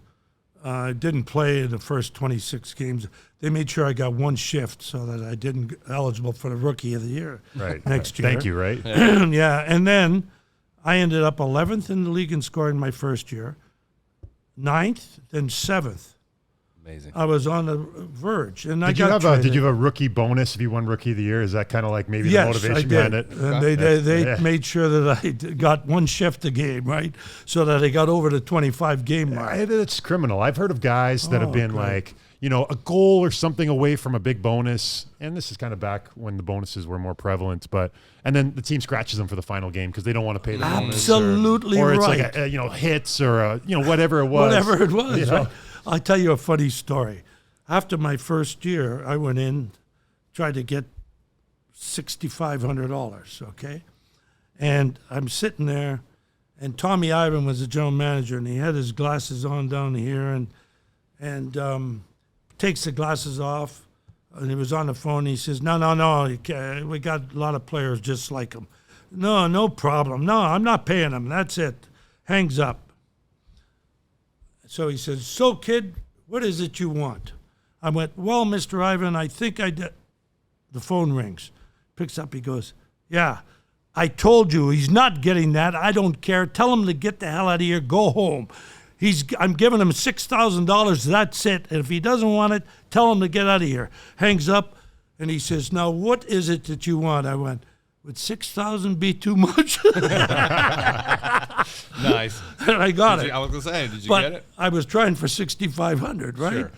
Speaker 2: I didn't play in the first 26 games. They made sure I got one shift so that I didn't get eligible for the Rookie of the Year
Speaker 3: Right.
Speaker 2: next year.
Speaker 3: Thank you. Right.
Speaker 2: Yeah, and then I ended up 11th in the league in scoring my first year, 9th, then 7th.
Speaker 1: Amazing.
Speaker 2: I was on the verge, and I
Speaker 3: Did you
Speaker 2: got
Speaker 3: have
Speaker 2: traded.
Speaker 3: did you have a rookie bonus if you won Rookie of the Year? Is that kind of like maybe
Speaker 2: Yes,
Speaker 3: the motivation
Speaker 2: I did.
Speaker 3: behind it?
Speaker 2: And they
Speaker 3: Yeah.
Speaker 2: made sure that I got one shift a game, right, so that I got over the 25 game mark.
Speaker 3: It's criminal. I've heard of guys that have been
Speaker 2: great.
Speaker 3: like, you know, a goal or something away from a big bonus. And this is kind of back when the bonuses were more prevalent. And then the team scratches them for the final game because they don't want to pay the bonus.
Speaker 2: Absolutely
Speaker 3: or it's
Speaker 2: right.
Speaker 3: like, hits or, whatever it was.
Speaker 2: Whatever it was.
Speaker 3: You know?
Speaker 2: Right? I'll tell you a funny story. After my first year, I went in, tried to get $6,500, okay? And I'm sitting there, and Tommy Ivan was the general manager, and he had his glasses on down here, and takes the glasses off, and he was on the phone. He says, no, you can't. We got a lot of players just like him. No problem. No, I'm not paying him. That's it. Hangs up. So he says, so, kid, what is it you want? I went, well, Mr. Ivan, I think I did. The phone rings. Picks up. He goes, yeah, I told you he's not getting that. I don't care. Tell him to get the hell out of here. Go home. I'm giving him $6,000. That's it. And if he doesn't want it, tell him to get out of here. Hangs up, and he says, now what is it that you want? I went, would $6,000 be too much?
Speaker 1: Nice.
Speaker 2: And I got it.
Speaker 1: I was going to say, did you
Speaker 2: But
Speaker 1: get it?
Speaker 2: I was trying for $6,500, right?
Speaker 1: Sure.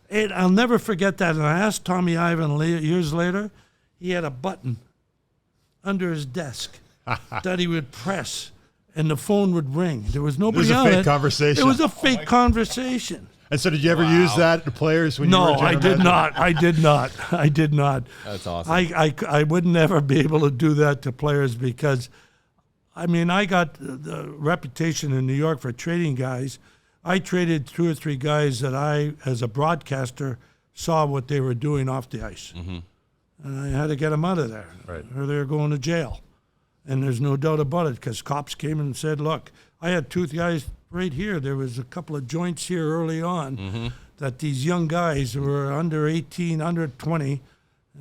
Speaker 2: And I'll never forget that. And I asked Tommy Ivan years later, he had a button under his desk that he would press, and the phone would ring. There was nobody on it.
Speaker 3: It was a fake conversation.
Speaker 2: It was a fake conversation.
Speaker 3: And so did you ever use that to players when you were
Speaker 2: No,
Speaker 3: general
Speaker 2: I did
Speaker 3: manager?
Speaker 2: not. I did not.
Speaker 1: That's awesome.
Speaker 2: I would never be able to do that to players because, I mean, I got the reputation in New York for trading guys. I traded 2 or 3 guys that I, as a broadcaster, saw what they were doing off the ice.
Speaker 1: Mm-hmm.
Speaker 2: And I had to get them out of there,
Speaker 3: Right.
Speaker 2: or they were going to jail. And there's no doubt about it because cops came and said, look, I had 2 guys right here. There was a couple of joints here early on that these young guys who were under 18, under 20,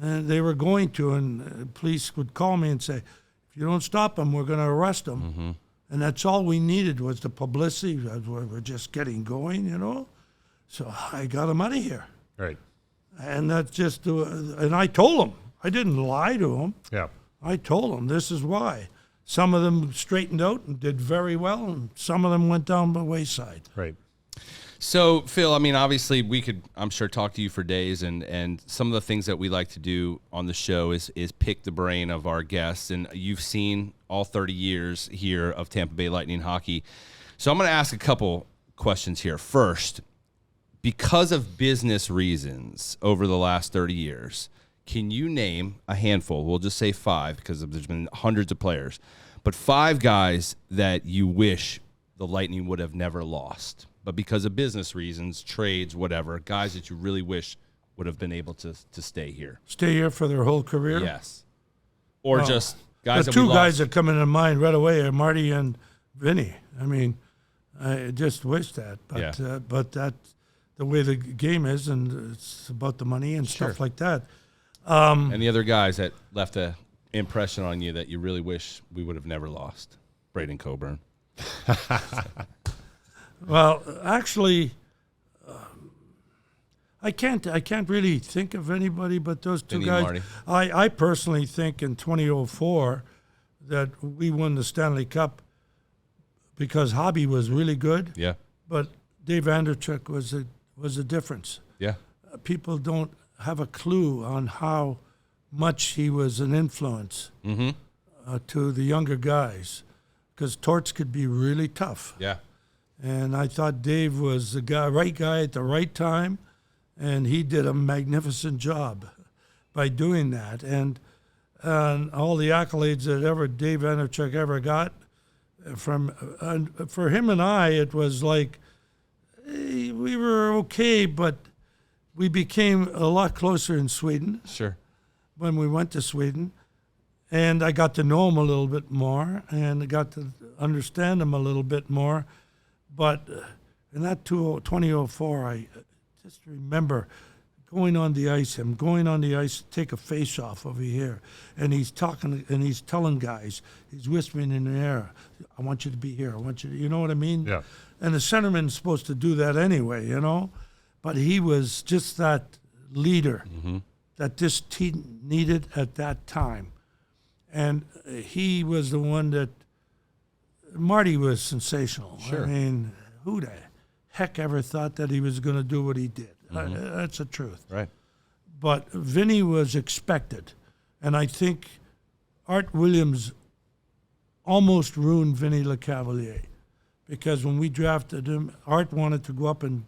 Speaker 2: and they were going to, and police would call me and say, if you don't stop them, we're going to arrest them. And that's all we needed was the publicity. We're just getting going, you know. So I got them out of here.
Speaker 3: Right.
Speaker 2: And that's just, and I told them. I didn't lie to them.
Speaker 3: Yeah.
Speaker 2: I told them this is why. Some of them straightened out and did very well, and some of them went down the wayside.
Speaker 3: Right.
Speaker 1: So, Phil, I mean, obviously we could, I'm sure, talk to you for days, and some of the things that we like to do on the show is pick the brain of our guests, and you've seen all 30 years here of Tampa Bay Lightning hockey. So I'm going to ask a couple questions here. First, because of business reasons over the last 30 years, can you name a handful, we'll just say 5 because there's been hundreds of players, but 5 guys that you wish the Lightning would have never lost? But because of business reasons, trades, whatever, guys that you really wish would have been able to stay here.
Speaker 2: Stay here for their whole career?
Speaker 1: Yes. Or
Speaker 2: Well,
Speaker 1: just guys
Speaker 2: the
Speaker 1: that we
Speaker 2: 2
Speaker 1: lost.
Speaker 2: guys that come into mind right away are Marty and Vinny. I mean, I just wish that. But,
Speaker 1: Yeah.
Speaker 2: but that's the way the game is, and it's about the money and stuff
Speaker 1: Sure.
Speaker 2: like that.
Speaker 1: Any other guys that left an impression on you that you really wish we would have never lost? Braydon Coburn.
Speaker 2: Well, actually, I can't really think of anybody but those 2
Speaker 1: Vinny
Speaker 2: guys.
Speaker 1: and
Speaker 2: I personally think in 2004 that we won the Stanley Cup because Hobby was really good,
Speaker 1: Yeah.
Speaker 2: but Dave Andreychuk was a difference.
Speaker 1: Yeah.
Speaker 2: People don't have a clue on how much he was an influence to the younger guys, because Torts could be really tough.
Speaker 1: Yeah.
Speaker 2: And I thought Dave was the right guy at the right time, and he did a magnificent job by doing that. And all the accolades that Dave Andreychuk ever got for him and I, it was like we were okay, but we became a lot closer in Sweden
Speaker 1: Sure.
Speaker 2: when we went to Sweden. And I got to know him a little bit more, and I got to understand him a little bit more. But in that 2004, I just remember going on the ice, to take a face-off over here, and he's talking, and he's telling guys, he's whispering in the air, I want you to be here, I want you to, you know what I mean?
Speaker 3: Yeah.
Speaker 2: And the centerman's supposed to do that anyway, you know? But he was just that leader that this team needed at that time. And he was the one that, Marty was sensational.
Speaker 1: Sure.
Speaker 2: I mean, who the heck ever thought that he was going to do what he did? That's the truth.
Speaker 1: Right.
Speaker 2: But Vinny was expected. And I think Art Williams almost ruined Vinny Lecavalier, because when we drafted him, Art wanted to go up and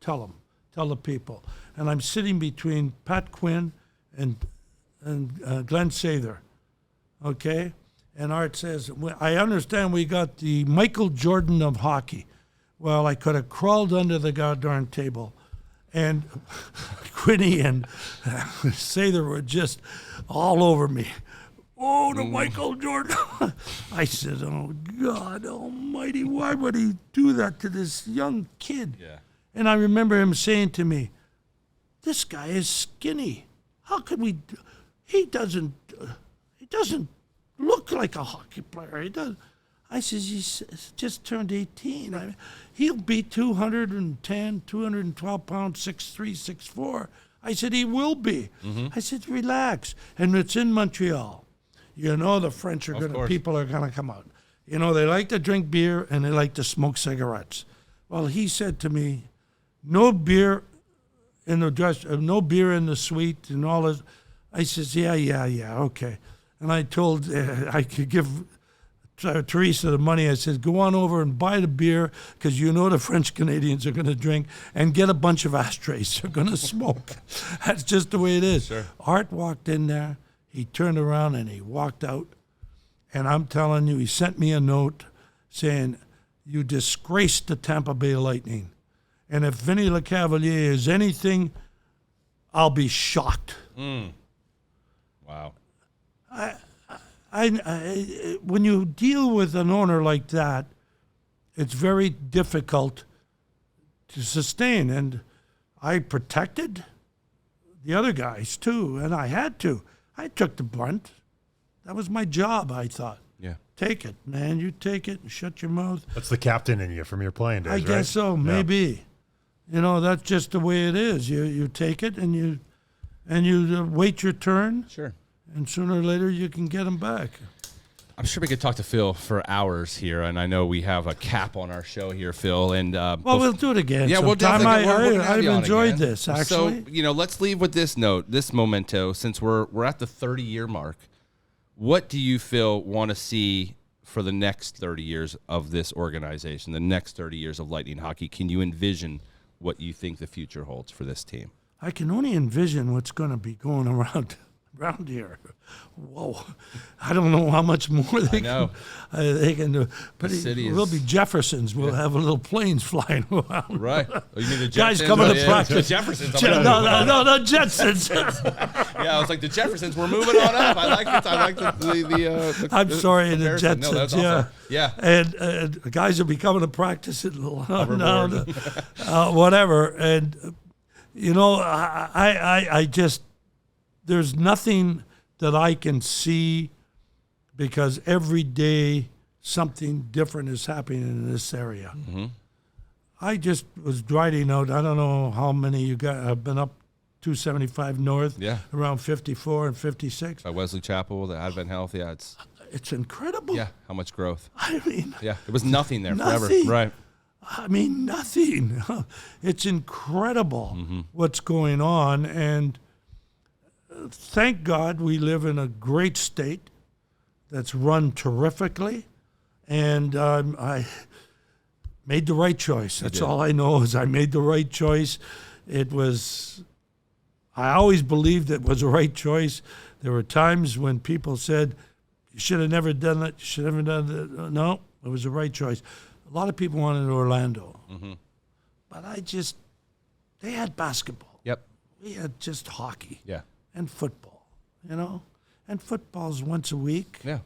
Speaker 2: tell the people. And I'm sitting between Pat Quinn and Glenn Sather, okay? And Art says, I understand we got the Michael Jordan of hockey. Well, I could have crawled under the goddamn table. And Quinny and Sather were just all over me. Oh, the Michael Jordan. I said, oh, God almighty, why would he do that to this young kid?
Speaker 1: Yeah.
Speaker 2: And I remember him saying to me, this guy is skinny. How could we, he doesn't look like a hockey player. He does. I says, he's just turned 18. He'll be 210, 212 pounds, 6'3", 6'4". I said, he will be. I said, relax. And it's in Montreal. You know the French are people are going to come out. You know, they like to drink beer and they like to smoke cigarettes. Well, he said to me, no beer in the dress, no beer in the suite and all this. I says, yeah, okay. And I told, I could give Teresa the money. I said, go on over and buy the beer because you know the French Canadians are going to drink, and get a bunch of ashtrays. They're going to smoke. That's just the way it is.
Speaker 1: Sure.
Speaker 2: Art walked in there. He turned around and he walked out. And I'm telling you, he sent me a note saying, you disgraced the Tampa Bay Lightning. And if Vinny Lecavalier is anything, I'll be shocked.
Speaker 1: Wow.
Speaker 2: When you deal with an owner like that, it's very difficult to sustain. And I protected the other guys too, and I had to. I took the brunt. That was my job, I thought.
Speaker 1: Yeah.
Speaker 2: Take it, man. You take it and shut your mouth.
Speaker 3: That's the captain in you from your playing days,
Speaker 2: I
Speaker 3: right?
Speaker 2: guess so,
Speaker 3: Yeah.
Speaker 2: maybe. You know, that's just the way it is. You take it and you wait your turn.
Speaker 1: Sure.
Speaker 2: And sooner or later, you can get them back.
Speaker 1: I'm sure we could talk to Phil for hours here, and I know we have a cap on our show here, Phil. And
Speaker 2: We'll do it again.
Speaker 1: yeah, we'll
Speaker 2: sometime.
Speaker 1: definitely. We're gonna have
Speaker 2: I've
Speaker 1: you on
Speaker 2: enjoyed
Speaker 1: again.
Speaker 2: this, actually.
Speaker 1: So let's leave with this note, this memento, since we're at the 30-year mark. What do you, Phil, want to see for the next 30 years of this organization, the next 30 years of Lightning hockey? Can you envision what you think the future holds for this team?
Speaker 2: I can only envision what's going to be going around here. Whoa. I don't know how much more they can do. But we'll be Jeffersons. We'll have little planes flying around.
Speaker 1: Right. Oh, you mean the
Speaker 2: Guys
Speaker 1: Jetsons?
Speaker 2: coming to practice.
Speaker 1: The Jeffersons.
Speaker 2: No, Jetsons.
Speaker 1: Yeah, I was like, the Jeffersons, we're moving on up. I like it. I like the
Speaker 2: I'm sorry, the
Speaker 1: comparison.
Speaker 2: Jetsons.
Speaker 1: No, that's
Speaker 2: yeah.
Speaker 1: awesome. Yeah.
Speaker 2: And the guys will be coming to practice at whatever. And, I just, there's nothing that I can see, because every day something different is happening in this area.
Speaker 1: Mm-hmm.
Speaker 2: I just was driving out. I don't know how many you got. I've been up 275 north, around 54 and 56.
Speaker 1: By Wesley Chapel, the Advent Health, yeah,
Speaker 2: it's incredible.
Speaker 1: Yeah, how much growth?
Speaker 2: I mean,
Speaker 1: yeah, it was nothing there forever, right?
Speaker 2: I mean, nothing. It's incredible what's going on, and thank God we live in a great state that's run terrifically, and I made the right choice. That's all I know, is I made the right choice. I always believed it was the right choice. There were times when people said, you should have never done it, you should have never done it. No, it was the right choice. A lot of people wanted Orlando, but they had basketball.
Speaker 1: Yep.
Speaker 2: We had just hockey.
Speaker 1: Yeah.
Speaker 2: And football, and football's once a week.
Speaker 1: Yeah.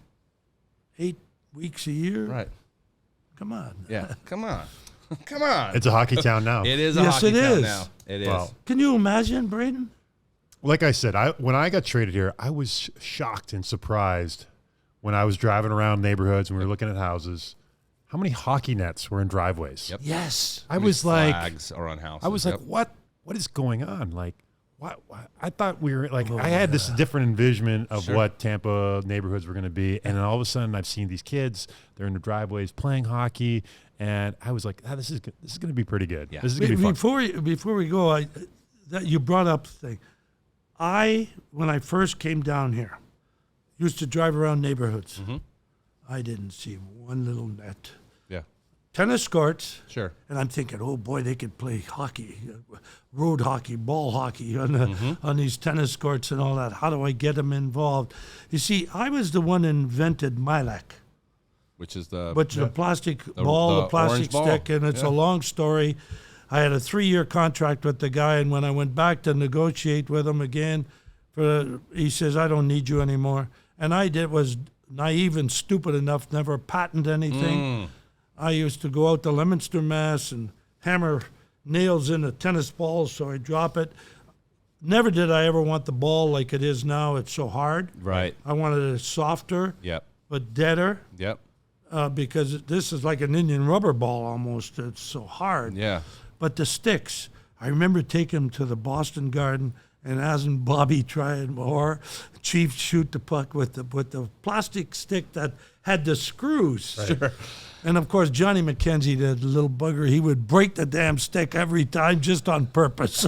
Speaker 2: 8 weeks a year.
Speaker 1: Right.
Speaker 2: Come on.
Speaker 1: Yeah. Come on. Come on.
Speaker 3: It's a hockey town now.
Speaker 1: It is a
Speaker 2: Yes,
Speaker 1: hockey
Speaker 2: it
Speaker 1: town
Speaker 2: is.
Speaker 1: now. It is.
Speaker 3: Wow.
Speaker 2: Can you imagine, Braydon?
Speaker 3: Like I said, when I got traded here, I was shocked and surprised when I was driving around neighborhoods and we were looking at houses, how many hockey nets were in driveways.
Speaker 1: Yep.
Speaker 2: Yes.
Speaker 3: I was like,
Speaker 1: flags are on houses.
Speaker 3: I was like, what is going on? Like, what? I thought we were like, I had this different envisionment of what Tampa neighborhoods were going to be. And then all of a sudden I've seen these kids, they're in the driveways playing hockey. And I was like, this is going to be pretty good. Yeah. This is going to be fun.
Speaker 2: Before we go, that you brought up the thing. When I first came down here, used to drive around neighborhoods. I didn't see one little net.
Speaker 1: Yeah.
Speaker 2: Tennis courts.
Speaker 1: Sure.
Speaker 2: And I'm thinking, oh boy, they could play hockey, road hockey, ball hockey on these tennis courts and all that. How do I get them involved? You see, I was the one who invented Milek,
Speaker 1: which is the
Speaker 2: plastic ball, the plastic stick, and it's a long story. I had a 3-year contract with the guy, and when I went back to negotiate with him again, he says, I don't need you anymore. And I was naive and stupid enough, never patent anything. I used to go out to Leominster, Mass, and hammer nails into tennis balls so I drop it. Never did I ever want the ball like it is now. It's so hard.
Speaker 1: Right.
Speaker 2: I wanted it softer,
Speaker 1: Yep.
Speaker 2: but deader,
Speaker 1: Yep.
Speaker 2: because this is like an Indian rubber ball almost. It's so hard.
Speaker 1: Yeah.
Speaker 2: But the sticks, I remember taking them to the Boston Garden and asking Bobby try it more. Chief shoot the puck with the plastic stick that had the screws.
Speaker 3: Right.
Speaker 1: Sure.
Speaker 2: And of course, Johnny McKenzie, the little bugger, he would break the damn stick every time just on purpose.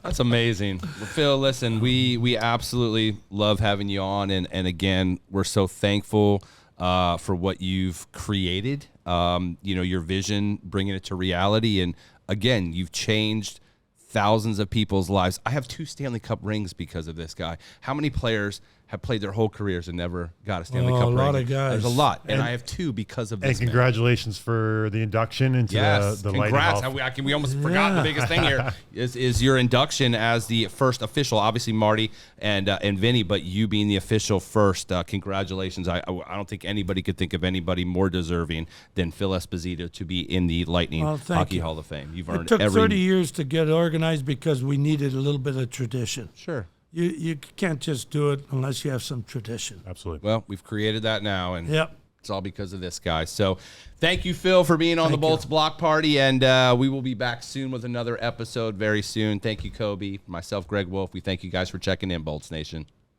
Speaker 1: That's amazing. Well, Phil, listen, we absolutely love having you on. And again, we're so thankful for what you've created, your vision, bringing it to reality. And again, you've changed thousands of people's lives. I have 2 Stanley Cup rings because of this guy. How many players have played their whole careers and never got a Stanley Cup ring?
Speaker 2: A lot of guys.
Speaker 1: There's a lot. And I have 2 because of this.
Speaker 3: And congratulations for the induction into the Lightning
Speaker 1: congrats.
Speaker 3: Hall.
Speaker 1: We almost forgot the biggest thing here is your induction as the first official. Obviously, Marty and Vinny, but you being the official first. Congratulations. I don't think anybody could think of anybody more deserving than Phil Esposito to be in the Lightning Hockey Hall of Fame. You've earned
Speaker 2: it took 30 years to get organized because we needed a little bit of tradition.
Speaker 1: Sure.
Speaker 2: You can't just do it unless you have some tradition.
Speaker 3: Absolutely.
Speaker 1: Well, we've created that now, and
Speaker 2: Yep.
Speaker 1: it's all because of this guy. So thank you, Phil, for being on the Bolts Block Party, and we will be back soon with another episode very soon. Thank you, Kobe. Myself, Greg Wolf. We thank you guys for checking in, Bolts Nation.